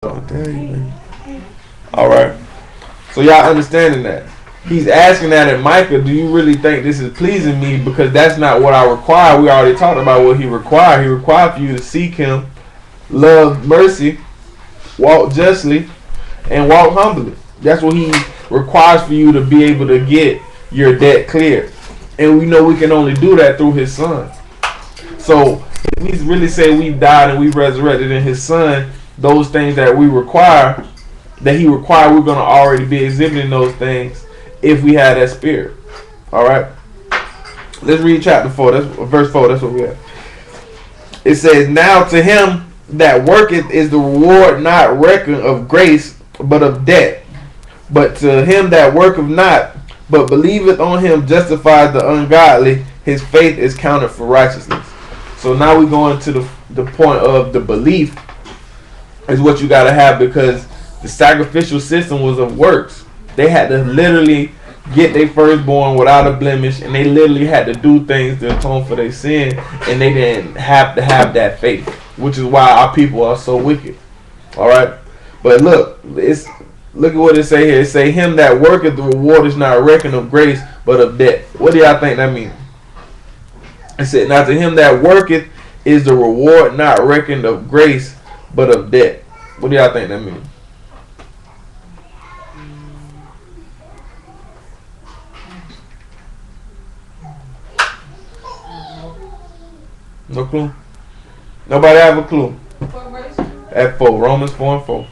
All right. So y'all understanding that? He's asking that at Micah, do you really think this is pleasing me? Because that's not what I require. We already talked about what he required. He required for you to seek him, love mercy, walk justly, and walk humbly. That's what he requires for you to be able to get your debt cleared. And we know we can only do that through his son. So if we really say we died and we resurrected in his son, those things that we require, that he required, we're going to already be exhibiting those things if we have that spirit. All right. Let's read chapter 4. That's verse 4. That's what we have. It says, now to him that worketh is the reward not reckoned of grace, but of debt. But to him that worketh not, but believeth on him justifies the ungodly, his faith is counted for righteousness. So now we go into the point of the belief is what you got to have, because the sacrificial system was of works. They had to literally get their firstborn without a blemish, and they literally had to do things to atone for their sin, and they didn't have to have that faith, which is why our people are so wicked. All right, but look at what it say here. It say, him that worketh, the reward is not reckoned of grace, but of debt. What do y'all think that means? It said, now to him that worketh is the reward not reckoned of grace, but of debt. What do y'all think that means? No clue? Nobody have a clue? At 4. Romans 4 and 4.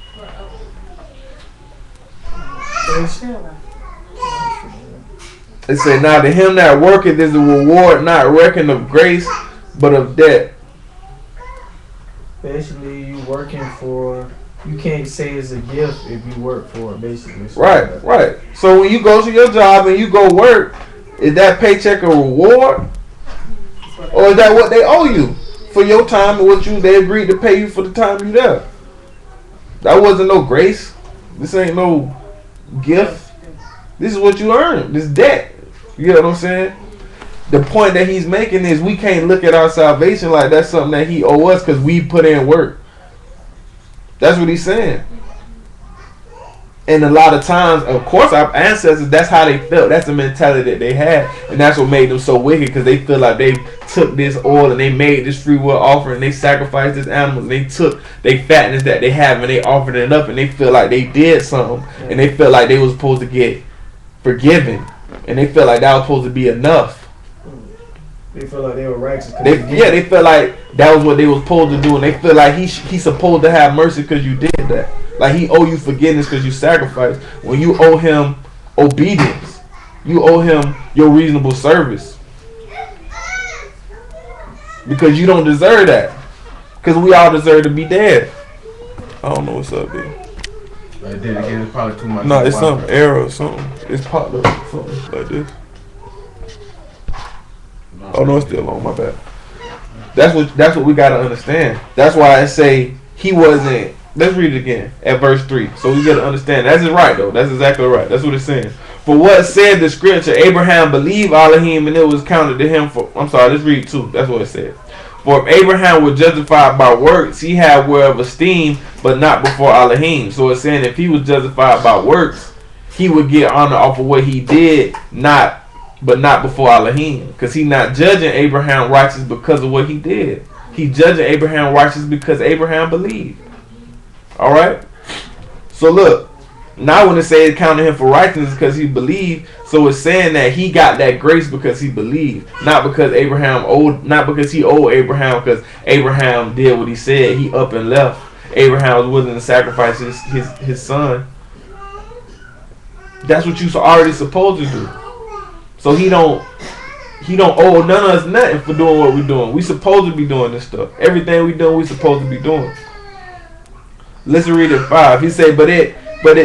It said, now to him that worketh is the reward not reckoned of grace, but of debt. Basically, you can't say it's a gift if you work for it, basically. Right. So when you go to your job and you go work, is that paycheck a reward? Or is that what they owe you for your time and what they agreed to pay you for the time you there? That wasn't no grace. This ain't no gift. This is what you earned. This debt. You know what I'm saying? The point that he's making is we can't look at our salvation like that's something that he owe us because we put in work. That's what he's saying. And a lot of times, of course, our ancestors, that's how they felt. That's the mentality that they had. And that's what made them so wicked, because they feel like they took this oil and they made this free will offering. They sacrificed this animal. And they took their fatness that they have and they offered it up. And they feel like they did something. And they felt like they was supposed to get forgiven. And they felt like that was supposed to be enough. They feel like they were righteous. They felt like that was what they was supposed to do, and they feel like he's supposed to have mercy because you did that. Like he owe you forgiveness because you sacrificed. When you owe him obedience, you owe him your reasonable service, because you don't deserve that. Because we all deserve to be dead. I don't know what's up, dude. I did it again. It's probably too much. No, it's some error or something. It's popped up something like this. Oh no, it's still on. My bad. That's what we gotta understand. That's why I say he wasn't. Let's read it again at verse 3. So we gotta understand. That's right though. That's exactly right. That's what it's saying. For what said the scripture, Abraham believed Elohim and it was counted to him for. I'm sorry. Let's read 2. That's what it said. For if Abraham was justified by works, he had whereof esteem, but not before Elohim. So it's saying if he was justified by works, he would get honor off of what he did, but not before Elohim, because he not judging Abraham righteous because of what he did. He judging Abraham righteous because Abraham believed. All right. So look, now when it says counting him for righteousness because he believed, so it's saying that he got that grace because he believed, not because he owed Abraham because Abraham did what he said. He up and left. Abraham was willing to sacrifice his son. That's what you already supposed to do. So he don't owe none of us nothing for doing what we're doing. We supposed to be doing this stuff. Everything we do, we supposed to be doing. Let's read it 5. He said, but it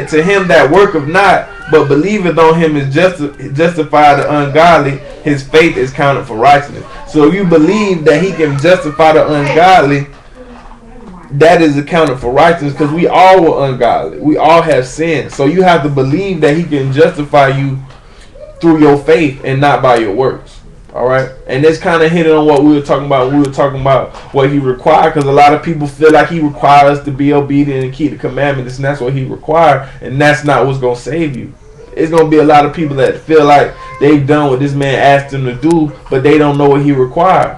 to him that worketh not, but believeth on him is justify the ungodly, his faith is counted for righteousness. So if you believe that he can justify the ungodly, that is accounted for righteousness, because we all were ungodly. We all have sinned. So you have to believe that he can justify you through your faith and not by your works. All right, and this kind of hit on what we were talking about. We were talking about what he required, because a lot of people feel like he requires us to be obedient and keep the commandments, and that's what he required, and that's not what's gonna save you. It's gonna be a lot of people that feel like they've done what this man asked them to do, but they don't know what he required.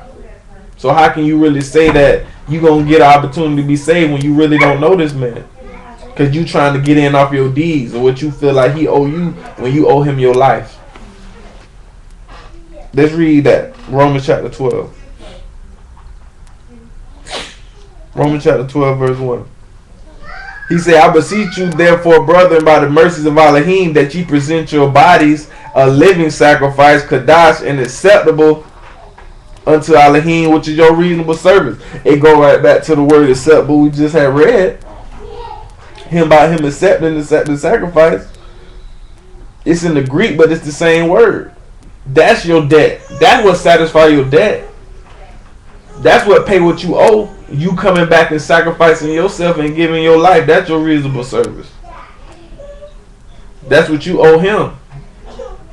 So how can you really say that you gonna get an opportunity to be saved when you really don't know this man? Because you trying to get in off your deeds or what you feel like he owe you when you owe him your life. Let's read that. Romans chapter 12. Romans chapter 12, verse 1. He said, I beseech you, therefore, brethren, by the mercies of Elohim, that ye present your bodies a living sacrifice, kadosh, and acceptable unto Elohim, which is your reasonable service. It go right back to the word acceptable we just had read. About him accepting the sacrifice. It's in the Greek, but it's the same word. That's your debt. That's what satisfies your debt. That's what pay what you owe. You coming back and sacrificing yourself and giving your life. That's your reasonable service. That's what you owe him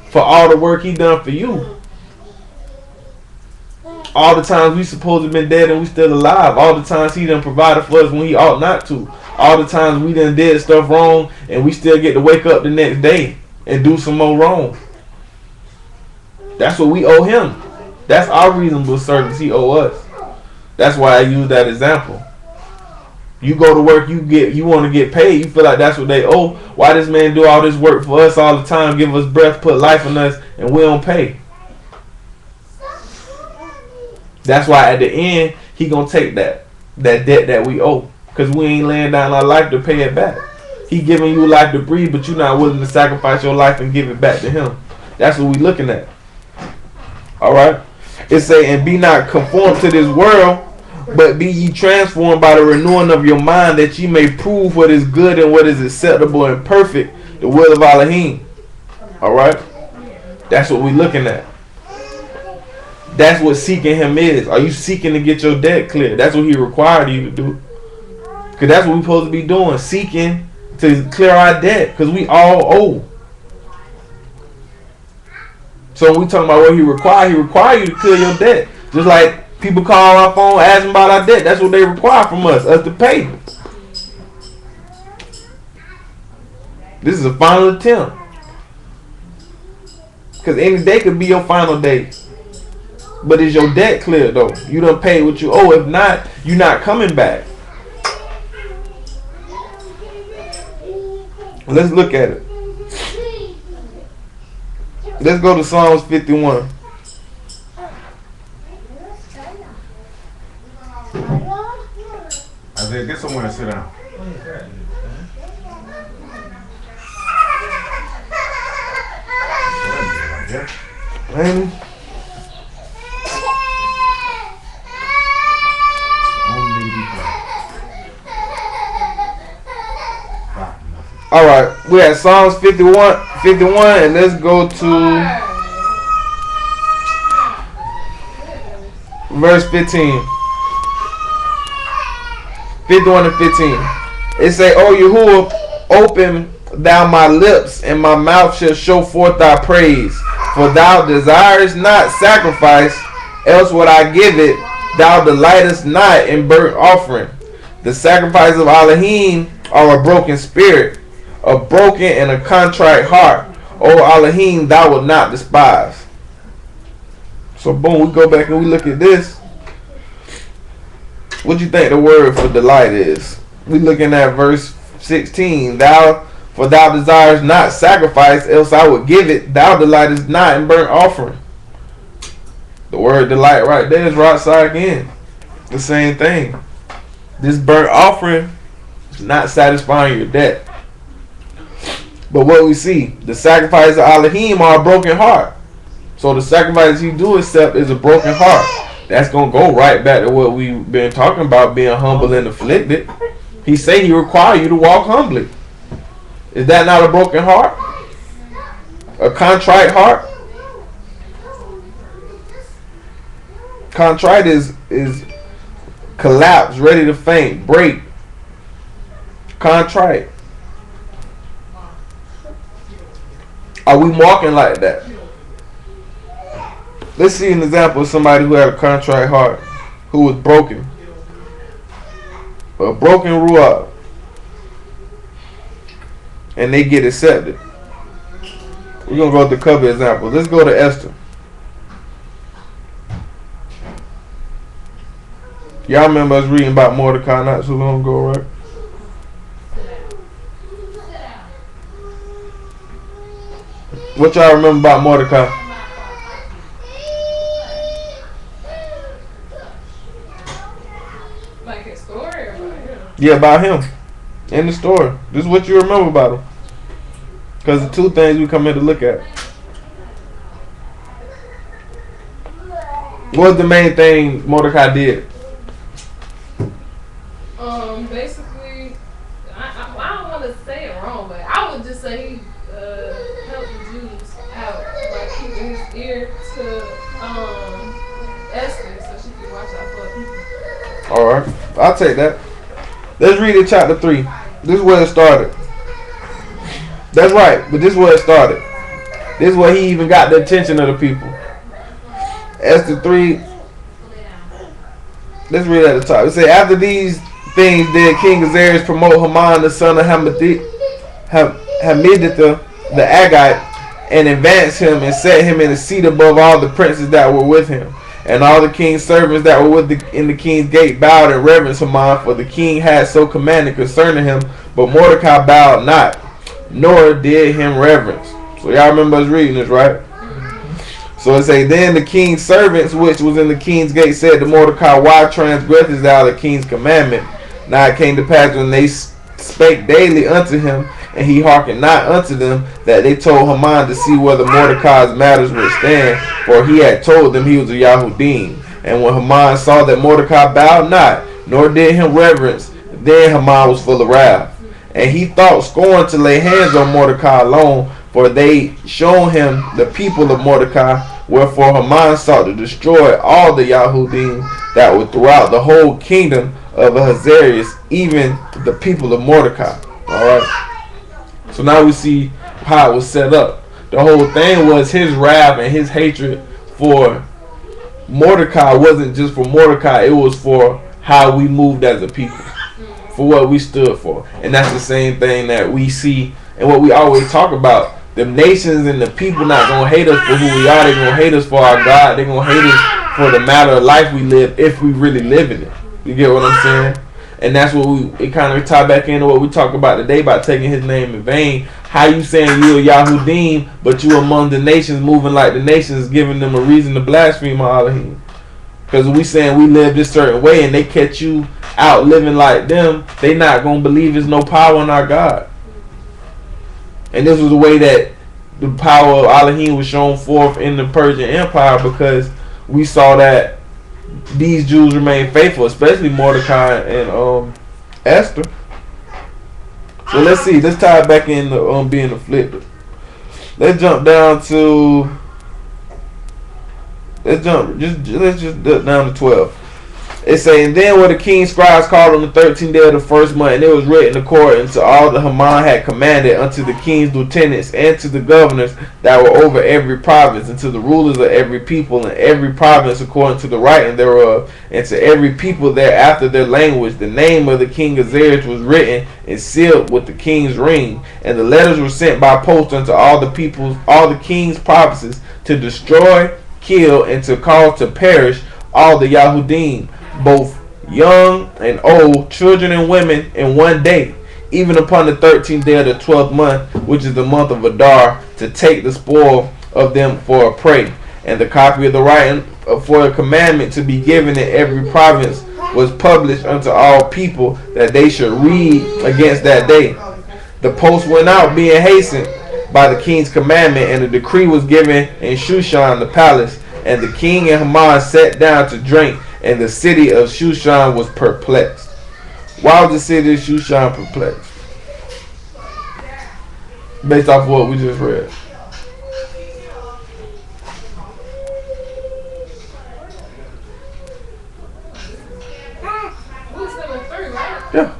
for all the work he done for you. All the times we supposed to have been dead and we still alive. All the times he done provided for us when he ought not to. All the times we done did stuff wrong and we still get to wake up the next day and do some more wrong. That's what we owe him. That's our reasonable service he owe us. That's why I use that example. You go to work, you want to get paid. You feel like that's what they owe. Why this man do all this work for us all the time, give us breath, put life in us, and we don't pay? That's why at the end, he going to take that debt that we owe. Because we ain't laying down our life to pay it back. He giving you life to breathe, but you're not willing to sacrifice your life and give it back to him. That's what we looking at. Alright? It say, and be not conformed to this world, but be ye transformed by the renewing of your mind, that ye may prove what is good and what is acceptable and perfect, the will of Elohim. Alright? That's what we looking at. That's what seeking him is. Are you seeking to get your debt cleared? That's what he required you to do. Because that's what we're supposed to be doing. Seeking to clear our debt. Because we all owe. So when we talking about what he required you to clear your debt. Just like people call our phone asking about our debt. That's what they require from us to pay. This is a final attempt. Because any day could be your final day. But is your debt clear though? You done paid what you owe. If not, you're not coming back. Let's look at it. Let's go to Psalms 51. Isaiah, get somewhere to sit down. Man. All right, we're at Psalms 51, and let's go to verse 15. 51 and 15. It say, O Yahuwah, open thou my lips, and my mouth shall show forth thy praise. For thou desirest not sacrifice, else would I give it. Thou delightest not in burnt offering. The sacrifice of Elohim are a broken spirit, a broken and a contrite heart. O Elohim, thou wilt not despise. So boom, we go back and we look at this. What do you think the word for delight is? We looking at verse 16. For thou desires not sacrifice, else I would give it. Thou delightest not in burnt offering. The word delight right there is right side again. The same thing. This burnt offering is not satisfying your debt. But what we see, the sacrifice of Elohim are a broken heart. So the sacrifice he do accept is a broken heart. That's going to go right back to what we've been talking about, being humble and afflicted. He say he require you to walk humbly. Is that not a broken heart? A contrite heart? Contrite is collapse, ready to faint, break. Contrite. Are we walking like that? let's see an example of somebody who had a contrite heart, who was broken. A broken ruach. And they get accepted. We're going to go with the cover example. Let's go to Esther. Y'all remember us reading about Mordecai not so long ago, right? What y'all remember about Mordecai? Like his story or about him? Yeah, about him. In the story. This is what you remember about him. Because the two things we come here to look at. What's the main thing Mordecai did? Basically, I don't want to say it wrong, but I would just say he helped the Jews out by keeping his ear to Esther so she could watch out for people. Alright, I'll take that. Let's read it, chapter 3. This is where it started. That's right, but this is where it started. This is where he even got the attention of the people. Esther 3. Let's read at the top. It says, after these things did King Xerxes promote Haman the son of Hammedatha the Agagite, and advanced him and set him in a seat above all the princes that were with him. And all the king's servants that were in the king's gate bowed and reverenced Haman, for the king had so commanded concerning him. But Mordecai bowed not, nor did him reverence. So y'all remember us reading this, right? So it say, then the king's servants which was in the king's gate said to Mordecai, why transgressest thou the king's commandment? Now it came to pass when they spake daily unto him, and he hearkened not unto them, that they told Haman to see whether Mordecai's matters would stand, for he had told them he was a Yahudim. And when Haman saw that Mordecai bowed not, nor did him reverence, then Haman was full of wrath. And he thought scorn to lay hands on Mordecai alone, for they shown him the people of Mordecai. Wherefore Haman sought to destroy all the Yahudim that were throughout the whole kingdom of Ahasuerus, even the people of Mordecai. Alright. So now we see how it was set up. The whole thing was his wrath and his hatred for Mordecai wasn't just for Mordecai, it was for how we moved as a people. For what we stood for. And that's the same thing that we see and what we always talk about. The nations and the people not going to hate us for who we are. They're going to hate us for our God. They're going to hate us for the matter of life we live if we really live in it. You get what I'm saying? And that's what it kind of tie back into what we talk about today about taking his name in vain. How you saying you a Yahudim, but you among the nations moving like the nations, giving them a reason to blaspheme Elohim. Because we saying we live this certain way and they catch you out living like them, they not going to believe there's no power in our God. And this was the way that the power of Elohim was shown forth in the Persian Empire, because we saw that these Jews remained faithful, especially Mordecai and Esther. So let's see. Let's tie it back into being afflicted. Let's jump down to. Let's just down to 12. It say, and then were the king's scribes called on the 13th day of the first month, and it was written according to all that Haman had commanded unto the king's lieutenants and to the governors that were over every province, and to the rulers of every people in every province according to the writing thereof, and to every people there after their language. The name of the king Xerxes was written and sealed with the king's ring, and the letters were sent by post unto all the peoples, all the king's provinces, to destroy, kill, and to cause to perish all the Yahudim, both young and old, children and women, in one day, even upon the 13th day of the 12th month, which is the month of Adar, to take the spoil of them for a prey. And the copy of the writing for a commandment to be given in every province was published unto all people, that they should read against that day. The post went out, being hastened by the king's commandment, and a decree was given in Shushan the palace. And the king and Haman sat down to drink, and the city of Shushan was perplexed. Why was the city of Shushan perplexed? Based off of what we just read. Yeah.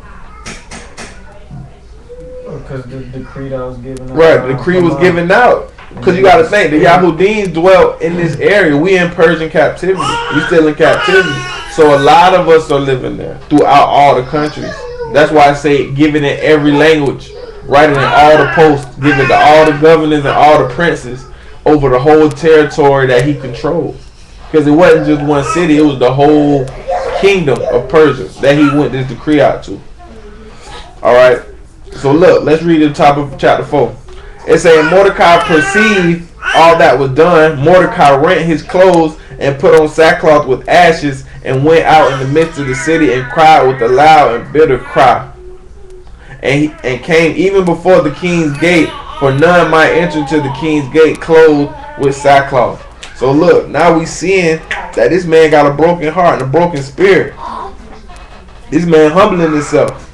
Because the decree that was given out. Right, the decree was given out. Because you got to think, the Yahudim dwelt in this area. We in Persian captivity. We still in captivity. So a lot of us are living there throughout all the countries. That's why I say give it in every language. Write it in all the posts. Give it to all the governors and all the princes over the whole territory that he controlled. Because it wasn't just one city. It was the whole kingdom of Persia that he went this decree out to. Alright. So look, let's read the top of chapter 4. It says, Mordecai perceived all that was done. Mordecai rent his clothes and put on sackcloth with ashes and went out in the midst of the city and cried with a loud and bitter cry. And came even before the king's gate, for none might enter to the king's gate clothed with sackcloth. So look, now we seeing that this man got a broken heart and a broken spirit. This man humbling himself.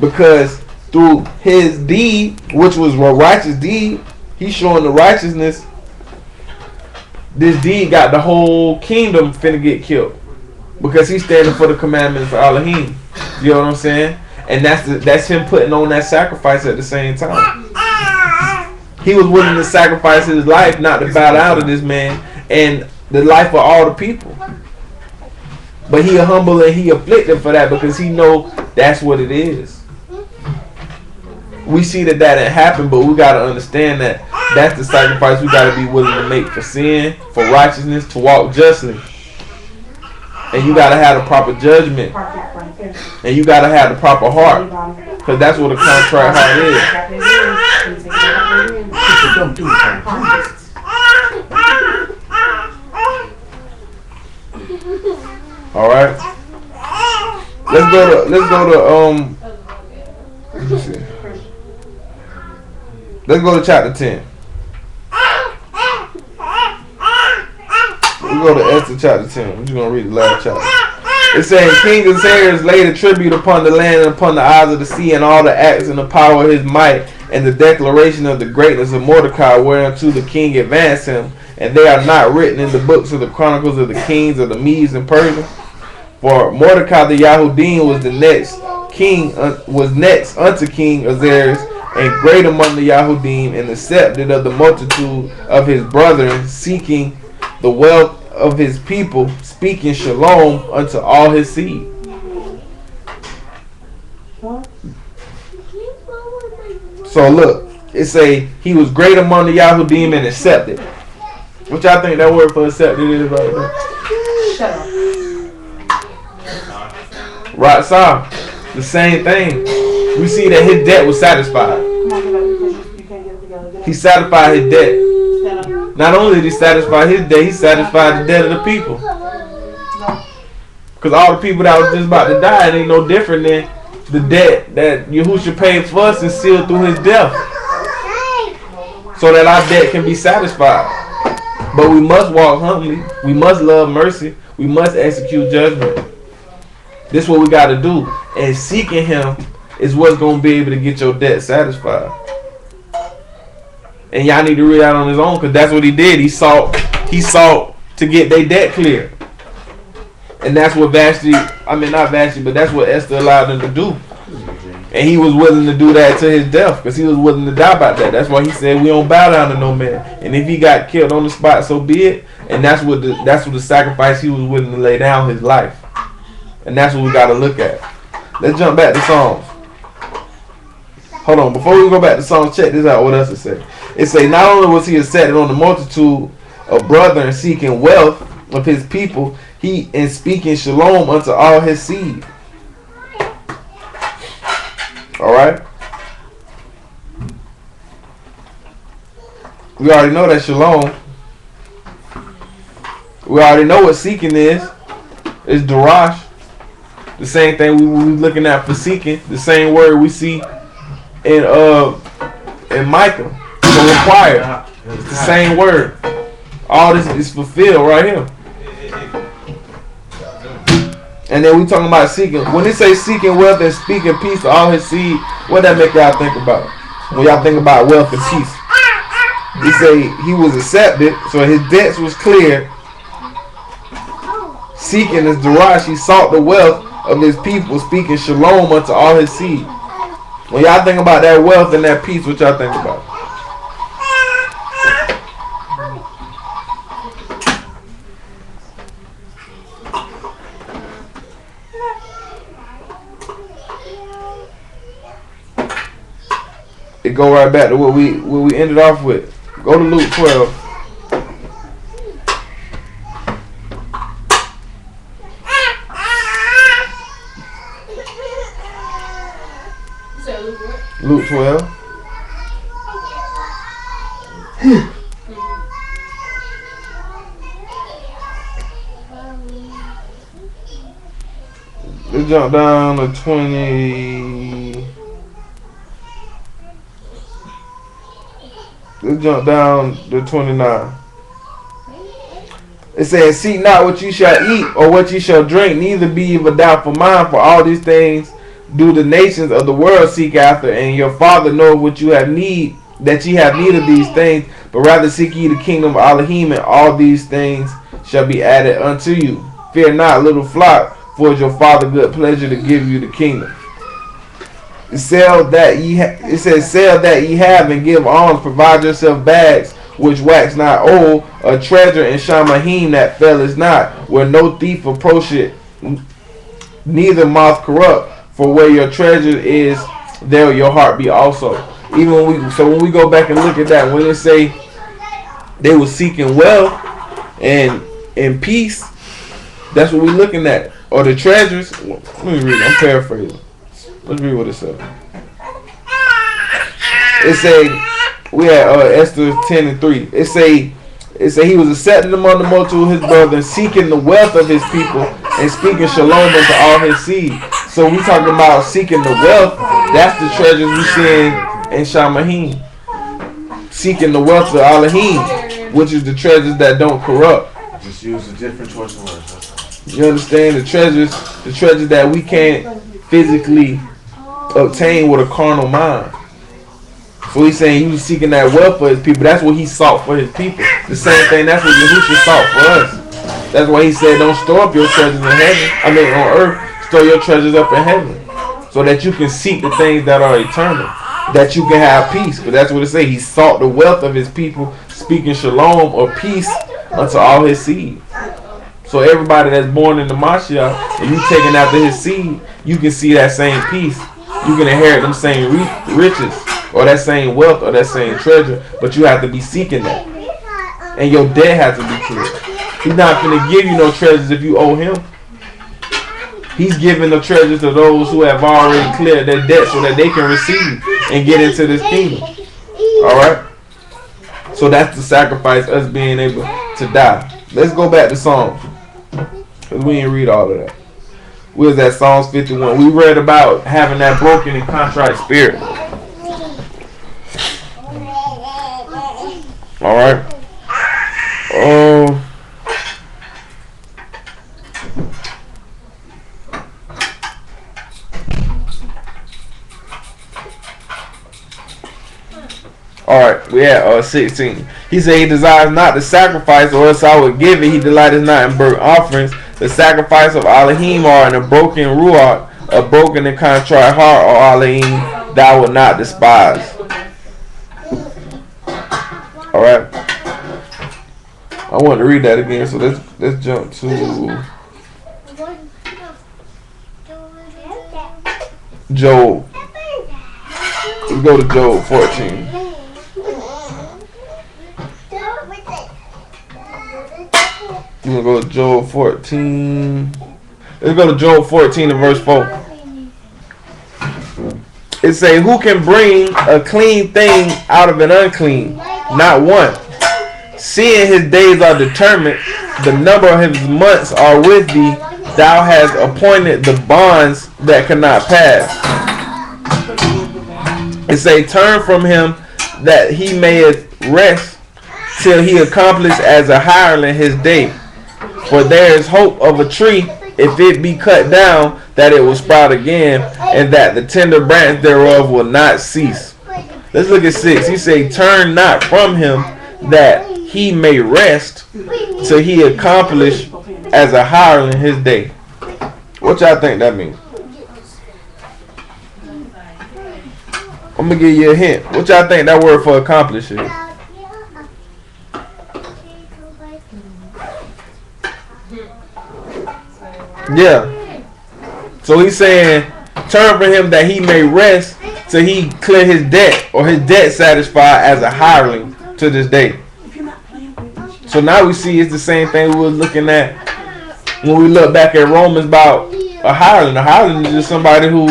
Because through his deed, which was a righteous deed, he's showing the righteousness. This deed got the whole kingdom finna get killed. Because he's standing for the commandments of Elohim. You know what I'm saying? And that's him putting on that sacrifice at the same time. He was willing to sacrifice his life not to bow down to this man and the life of all the people. But he humble and he afflicted for that because he know that's what it is. We see that didn't happen, but we got to understand that that's the sacrifice we got to be willing to make for sin, for righteousness, to walk justly. And you got to have the proper judgment. And you got to have the proper heart. Because that's what a contrite heart is. Alright. Let's go to let's see. Let's go to chapter 10. We go to Esther chapter 10. We're just going to read the last chapter. It says, King Ahasuerus laid a tribute upon the land and upon the eyes of the sea, and all the acts and the power of his might, and the declaration of the greatness of Mordecai, whereunto the king advanced him. And they are not written in the books of the chronicles of the kings of the Medes and Persia. For Mordecai the Yahudim was the next king, was next unto King Ahasuerus, and great among the Yahudim, and accepted of the multitude of his brethren, seeking the wealth of his people, speaking shalom unto all his seed. So look, it say he was great among the Yahudim and accepted. What y'all think that word for accepted is right there? Shut up. Right, Sam. The same thing. We see that his debt was satisfied. He satisfied his debt. Not only did he satisfy his debt, he satisfied the debt of the people. Because all the people that was just about to die, it ain't no different than the debt that Yahushua paid for us and sealed through his death. So that our debt can be satisfied. But we must walk humbly. We must love mercy. We must execute judgment. This is what we got to do. And seeking him is what's going to be able to get your debt satisfied. And y'all need to read out on his own, because that's what he did. He sought to get their debt cleared. And that's what that's what Esther allowed him to do. And he was willing to do that to his death, because he was willing to die about that. That's why he said we don't bow down to no man. And if he got killed on the spot, so be it. And that's what the sacrifice he was willing to lay down his life. And that's what we got to look at. Let's jump back to Psalms. Hold on, before we go back to Psalms, check this out. What else it say? It say, not only was he accepted on the multitude of brethren seeking wealth of his people, he in speaking shalom unto all his seed. Alright? We already know that shalom. We already know what seeking is. It's darash. The same thing we were looking at for seeking. The same word we see in Micah. For required. It's the same word. All this is fulfilled right here. And then we talking about seeking. When it says seeking wealth and speaking peace to all his seed, what that make y'all think about? When y'all think about wealth and peace. He say he was accepted, so his debts was cleared. Seeking is darash. He sought the wealth of his people, speaking shalom unto all his seed. When y'all think about that wealth and that peace, what y'all think about? it go right back to what we ended off with. Go to Luke 12. You said Luke what? Luke 12. Let's jump down to 20. Let's jump down to 29. It says, seek not what you shall eat or what you shall drink, neither be of a doubtful mind, for all these things do the nations of the world seek after, and your Father knoweth what you have need, that ye have need of these things, but rather seek ye the kingdom of Elohim, and all these things shall be added unto you. Fear not, little flock, for it's your Father good pleasure to give you the kingdom. It says, sell that ye have and give alms, provide yourself bags which wax not old, a treasure in Shamahim that faileth not, where no thief approacheth, neither moth corrupt. For where your treasure is, there will your heart be also. Even when we go back and look at that, when it say they were seeking wealth and peace, that's what we're looking at. Or the treasures. Let me read it. I'm paraphrasing. Let's read what it says. It say, we had Esther 10:3. It say he was accepted among the multitude of his brothers, seeking the wealth of his people and speaking shalom unto all his seed. So we talking about seeking the wealth. That's the treasures we see in Shamahim. Seeking the wealth of Elohim, which is the treasures that don't corrupt. Just use a different choice of words. That's all. You understand? The treasures that we can't physically obtain with a carnal mind. So he's saying he was seeking that wealth for his people. That's what he sought for his people. The same thing, that's what Yahushua sought for us. That's why he said, don't store up your treasures in heaven. I mean, on earth, store your treasures up in heaven. So that you can seek the things that are eternal. That you can have peace. Because that's what it says. He sought the wealth of his people, speaking shalom or peace unto all his seed. So everybody that's born in the Mashiach, and you taking after his seed, you can see that same peace. You can inherit them same riches, or that same wealth, or that same treasure. But you have to be seeking that. And your debt has to be clear. He's not going to give you no treasures if you owe him. He's giving the treasures to those who have already cleared their debt so that they can receive and get into this kingdom. Alright? So that's the sacrifice, us being able to die. Let's go back to Psalms. Because we didn't read all of that. We was at Psalms 51. We read about having that broken and contrite spirit. Alright? Alright, we at 16. He said he desires not the sacrifice, or else I would give it. He delighteth not in burnt offerings. The sacrifice of Elohim are in a broken ruach, a broken and contrite heart, or Elohim, thou wilt not despise. Alright. I want to read that again, so let's jump to Job. Let's go to Job 14. We're going to go to Job 14. Let's go to Job 14 and verse 4. It says, who can bring a clean thing out of an unclean? Not one. Seeing his days are determined, the number of his months are with thee. Thou hast appointed the bonds that cannot pass. It say, turn from him that he mayeth rest till he accomplish as a hireling his day. For there is hope of a tree, if it be cut down, that it will sprout again, and that the tender branch thereof will not cease. Let's look at 6. He say, turn not from him that he may rest till he accomplish as a hireling his day. What y'all think that means? I'm going to give you a hint. What y'all think that word for accomplish is? Yeah. So he's saying, turn from him that he may rest till he clear his debt or his debt satisfied as a hireling to this day. So now we see it's the same thing we were looking at when we look back at Romans about a hireling. A hireling is just somebody who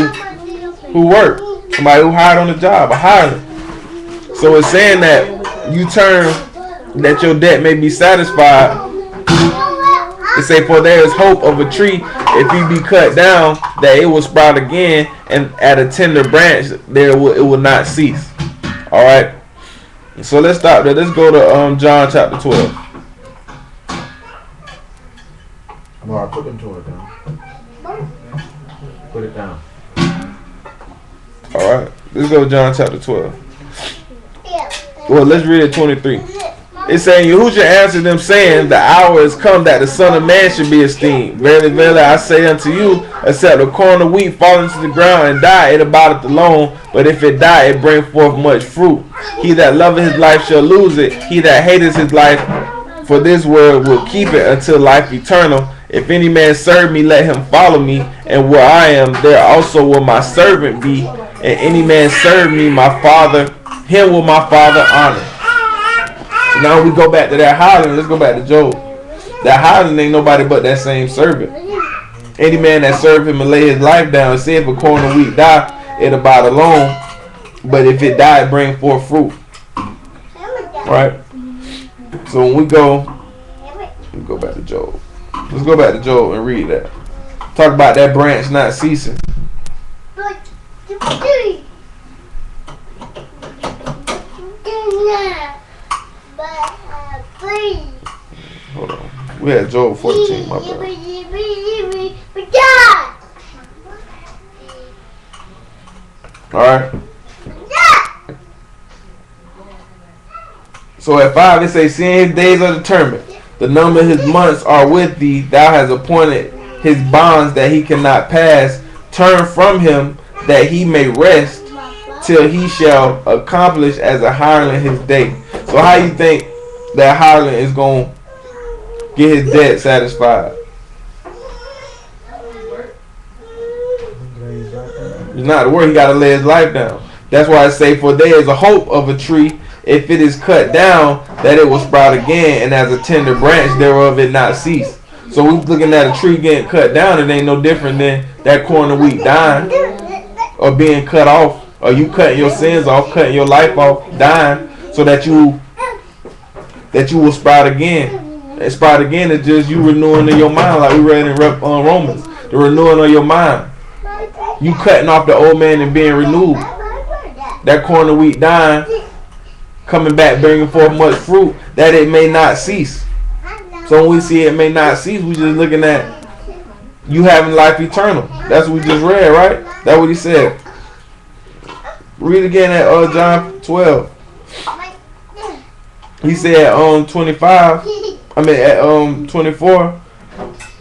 worked, somebody who hired on the job, a hireling. So it's saying that you turn that your debt may be satisfied. It say, for there is hope of a tree, if he be cut down, that it will sprout again, and at a tender branch it will not cease. All right. So let's stop there. Let's go to John chapter 12. Mark, put them to it down. Put it down. All right. Let's go to John chapter 12. Well, let's read it 23. It's saying, Yahushua answered them, saying, the hour is come that the Son of Man should be esteemed. Verily, verily, I say unto you, except a corn of wheat fall into the ground and die, it abideth alone. But if it die, it bring forth much fruit. He that loveth his life shall lose it. He that hateth his life for this world will keep it until life eternal. If any man serve me, let him follow me. And where I am, there also will my servant be. And any man serve me, my Father, him will my Father honor. So now we go back to that hireling. Let's go back to Job. That hireling ain't nobody but that same servant. Any man that serve him and lay his life down, and say if a corn of wheat die, it abide alone. But if it die, it bring forth fruit. Right? So when we go back to Job. Let's go back to Job and read that. Talk about that branch not ceasing. Hold on. We had Job 14, my bad. Alright. So at 5 it says, seeing his days are determined, the number of his months are with thee, thou hast appointed his bonds that he cannot pass. Turn from him that he may rest till he shall accomplish as a hireling his day. So how you think that hireling is going to get his debt satisfied? It's not the word. He got to lay his life down. That's why I say, for there is a hope of a tree, if it is cut down, that it will sprout again, and as a tender branch thereof it not cease. So we're looking at a tree getting cut down. It ain't no different than that corn of wheat dying or being cut off, or you cutting your sins off, cutting your life off, dying, so that you will sprout again. And sprout again is just you renewing in your mind, like we read in Romans. The renewing of your mind. You cutting off the old man and being renewed. That corn of wheat dying, coming back, bringing forth much fruit, that it may not cease. So when we see it may not cease, we just looking at you having life eternal. That's what we just read, right? That's what he said. Read again at John 12. He said 25. I mean at 24.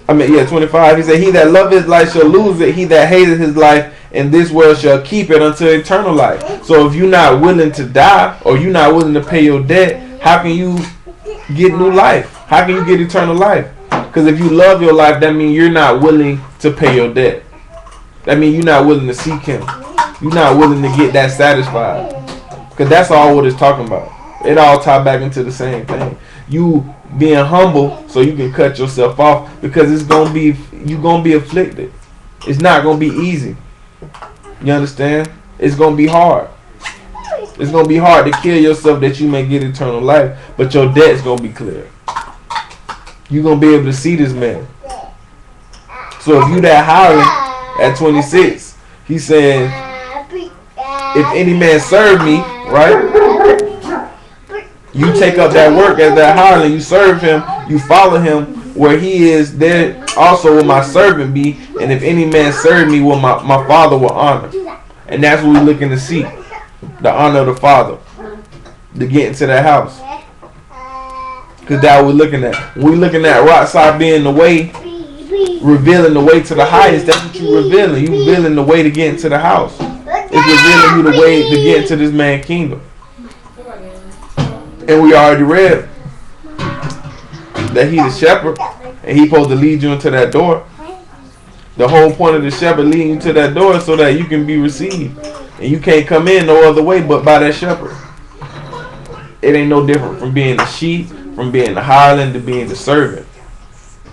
25. He said, he that loveth his life shall lose it. He that hateth his life in this world shall keep it unto eternal life. So if you're not willing to die, or you're not willing to pay your debt, how can you get new life? How can you get eternal life? Because if you love your life, that means you're not willing to pay your debt. That means you're not willing to seek him. You're not willing to get that satisfied. Because that's all what it's talking about. It all ties back into the same thing. You being humble so you can cut yourself off, because you're gonna be afflicted. It's not gonna be easy. You understand? It's gonna be hard. It's gonna be hard to kill yourself that you may get eternal life, but your debt's gonna be clear. You're gonna be able to see this man. So if you that hireling at 26, he's saying, if any man serve me, right? You take up that work as that hireling, you serve him, you follow him where he is, there also will my servant be, and if any man serve me, will my Father will honor. And that's what we're looking to see, the honor of the Father, to get into that house. Because that's what we're looking at. We're looking at rock side being the way, revealing the way to the highest. That's what you're revealing. You're revealing the way to get into the house. It's revealing you the way to get into this man's kingdom. And we already read that he's the shepherd, and he's supposed to lead you into that door. The whole point of the shepherd leading you to that door is so that you can be received. And you can't come in no other way but by that shepherd. It ain't no different from being the sheep, from being the hireling, to being the servant.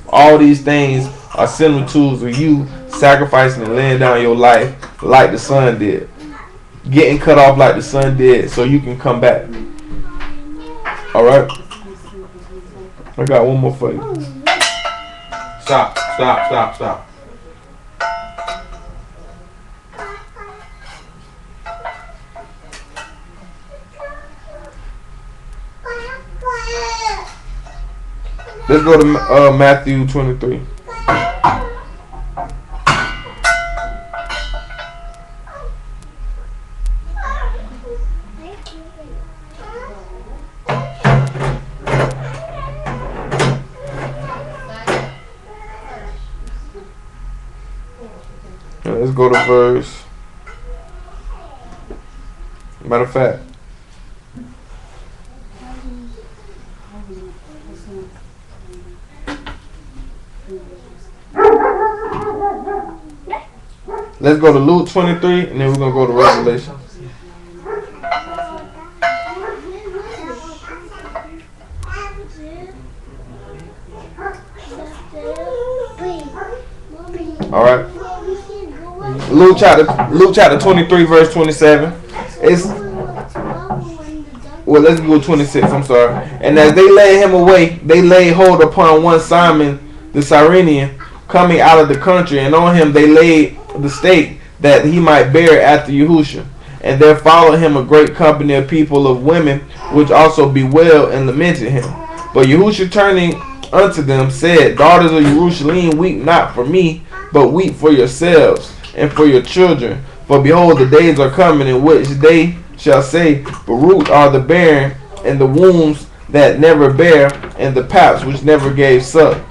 All these things are similitudes of you sacrificing and laying down your life like the son did. Getting cut off like the son did so you can come back. Alright? I got one more for you. Stop. Let's go to Matthew 23. Let's go to verse. Matter of fact. Let's go to Luke 23 and then we're going to go to Revelation. Alright. Luke chapter 23 verse 27. Let's go 26, I'm sorry. And as they led him away, they laid hold upon one Simon the Cyrenian coming out of the country, and on him they laid the stake that he might bear after Yahushua. And there followed him a great company of people of women, which also bewailed and lamented him. But Yahushua turning unto them said, Daughters of Jerusalem, weep not for me, but weep for yourselves and for your children. For behold, the days are coming in which they shall say, Baruch are the barren, and the wombs that never bare, and the paps which never gave suck.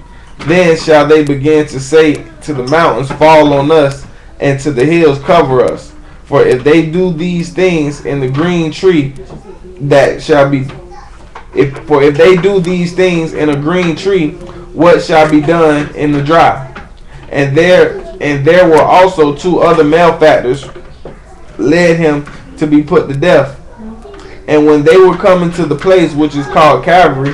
Then shall they begin to say to the mountains, Fall on us, and to the hills cover us. For if they do these things in the green tree, that shall be. If they do these things in a green tree, what shall be done in the dry? And there were also two other malefactors led him to be put to death. And when they were coming to the place which is called Calvary,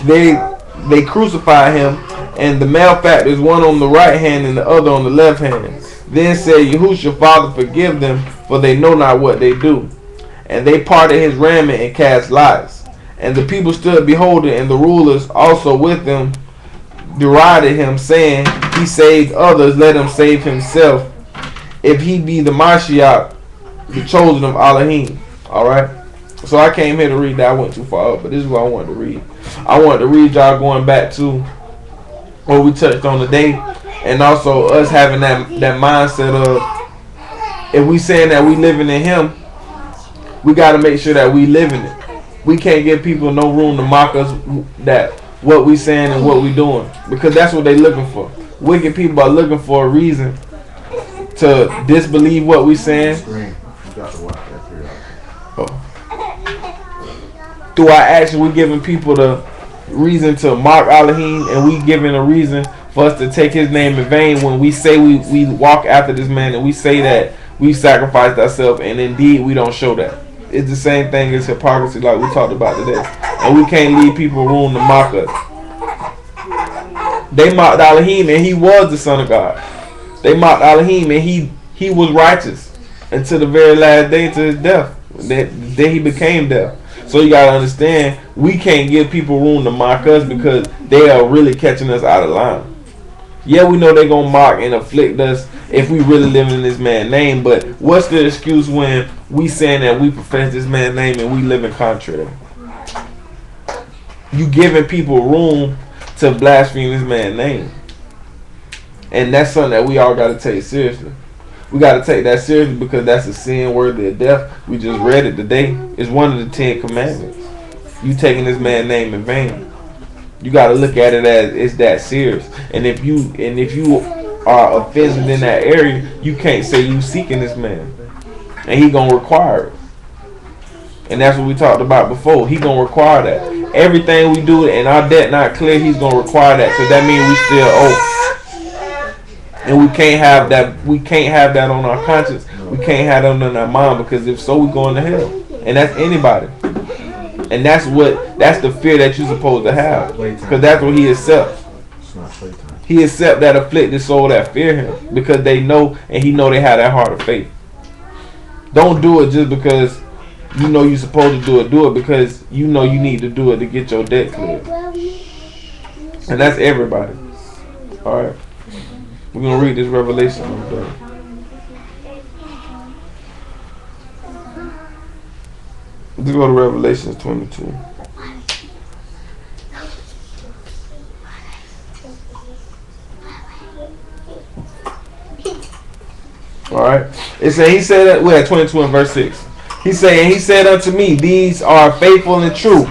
they crucified him, and the malefactors, one on the right hand and the other on the left hand. Then said Yahushua, Father, forgive them, for they know not what they do. And they parted his raiment and cast lots. And the people stood beholding, and the rulers also with them derided him, saying, He saved others, let him save himself, if he be the Mashiach, the chosen of Elohim. Alright? So I came here to read that. I went too far up, but this is what I wanted to read. I wanted to read y'all going back to what we touched on today, and also us having that mindset of, if we saying that we living in him, we got to make sure that we living it. We can't give people no room to mock us that what we saying and what we doing, because that's what they looking for. Wicked people are looking for a reason to disbelieve what we saying. Through our action, we giving people the reason to mock Elohim, and we giving a reason for us to take his name in vain when we say we walk after this man, and we say that we sacrificed ourselves, and indeed we don't show that. It's the same thing as hypocrisy, like we talked about today. And we can't leave people room to mock us. They mocked Elohim, and he was the Son of God. They mocked Elohim, and he was righteous until the very last day, to his death. Then he became death. So you gotta understand, we can't give people room to mock us, because they are really catching us out of line. Yeah, we know they're gonna mock and afflict us if we really live in this man's name, but what's the excuse when we saying that we profess this man's name and we live in contrary? You giving people room to blaspheme this man's name. And that's something that we all gotta take seriously. We got to take that seriously, because that's a sin worthy of death. We just read it today. It's one of the 10 commandments. You taking this man's name in vain. You got to look at it as it's that serious. And if you are offended in that area, you can't say you seeking this man, and he gonna require it. And that's what we talked about before. He gonna require that. Everything we do and our debt not clear, he's gonna require that, because that means we still owe. And we can't have that. We can't have that on our conscience We can't have them in our mind, because if so, we going to hell. And that's anybody. And that's the fear that you're supposed to have. Because that's what he accepts. It's not playtime. He accepts that afflicted soul that fear him. Because they know, and he know they have that heart of faith. Don't do it just because you know you're supposed to do it. Do it because you know you need to do it to get your debt cleared. And that's everybody. Alright. We're going to read this Revelation. I'm done. Let's go to Revelation 22. Alright. It said, he said that we're at 22 and verse 6. He said unto me, these are faithful and true.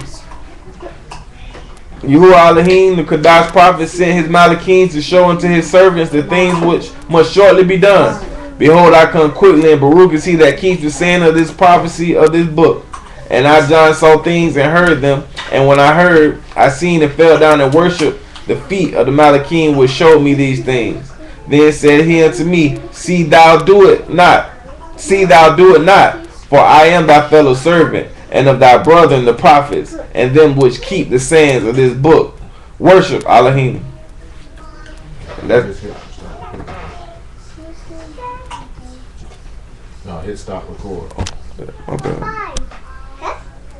Yahuwah Elohim, the Kadash prophet, sent his Malachims to show unto his servants the things which must shortly be done. Behold, I come quickly, and Baruch is he that keeps the saying of this prophecy of this book. And I, John, saw things and heard them. And when I heard, I seen and fell down and worshipped the feet of the Malachim which showed me these things. Then said he unto me, see thou do it not. For I am thy fellow servant, and of thy brethren the prophets, and them which keep the sayings of this book. Worship Elohim. No, hit stop record. Okay.